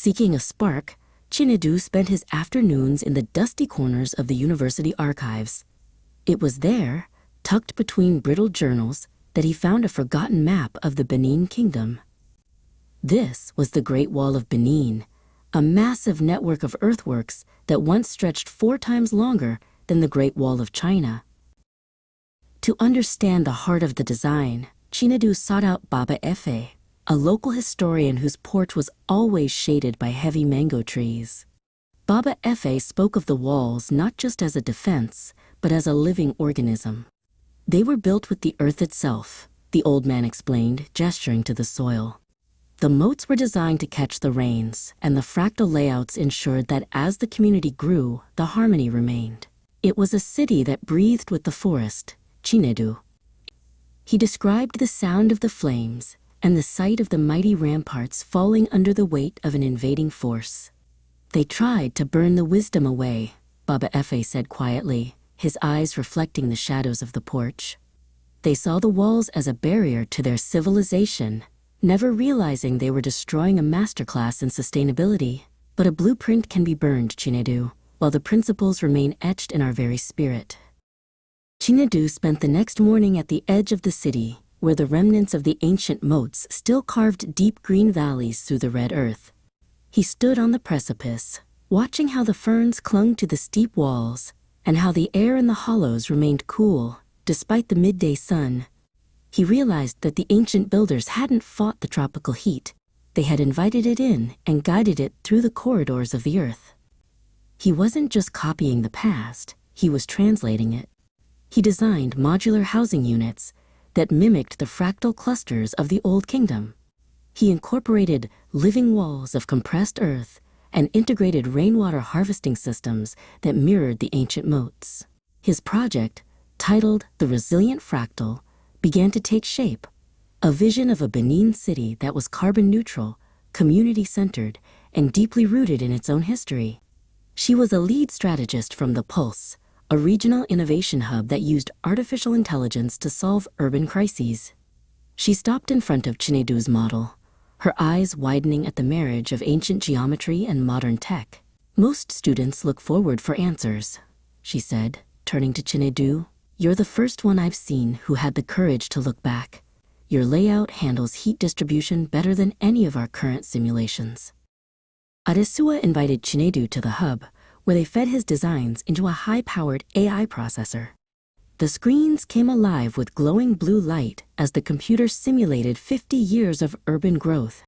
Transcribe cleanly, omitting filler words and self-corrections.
Seeking a spark, Chinedu spent his afternoons in the dusty corners of the university archives. It was there, tucked between brittle journals, that he found a forgotten map of the Benin Kingdom. This was the Great Wall of Benin, a massive network of earthworks that once stretched 4 times longer than the Great Wall of China. To understand the heart of the design, Chinedu sought out Baba Efe, a local historian whose porch was always shaded by heavy mango trees. Baba Efe spoke of the walls not just as a defense, but as a living organism. They were built with the earth itself, the old man explained, gesturing to the soil. The moats were designed to catch the rains, and the fractal layouts ensured that as the community grew, the harmony remained. It was a city that breathed with the forest, Chinedu. He described the sound of the flames and the sight of the mighty ramparts falling under the weight of an invading force. They tried to burn the wisdom away, Baba Efe said quietly, his eyes reflecting the shadows of the porch. They saw the walls as a barrier to their civilization, never realizing they were destroying a masterclass in sustainability. But a blueprint can be burned, Chinedu, while the principles remain etched in our very spirit. Chinedu spent the next morning at the edge of the city, where the remnants of the ancient moats still carved deep green valleys through the red earth. He stood on the precipice, watching how the ferns clung to the steep walls and how the air in the hollows remained cool, despite the midday sun. He realized that the ancient builders hadn't fought the tropical heat. They had invited it in and guided it through the corridors of the earth. He wasn't just copying the past, he was translating it. He designed modular housing units that mimicked the fractal clusters of the Old Kingdom. He incorporated living walls of compressed earth and integrated rainwater harvesting systems that mirrored the ancient moats. His project, titled The Resilient Fractal, began to take shape, a vision of a Benin City that was carbon neutral, community-centered, and deeply rooted in its own history. She was a lead strategist from the Pulse, a regional innovation hub that used artificial intelligence to solve urban crises. She stopped in front of Chinedu's model, her eyes widening at the marriage of ancient geometry and modern tech. "Most students look forward for answers," she said, turning to Chinedu. "You're the first one I've seen who had the courage to look back. Your layout handles heat distribution better than any of our current simulations." Adesua invited Chinedu to the hub, where they fed his designs into a high-powered AI processor. The screens came alive with glowing blue light as the computer simulated 50 years of urban growth.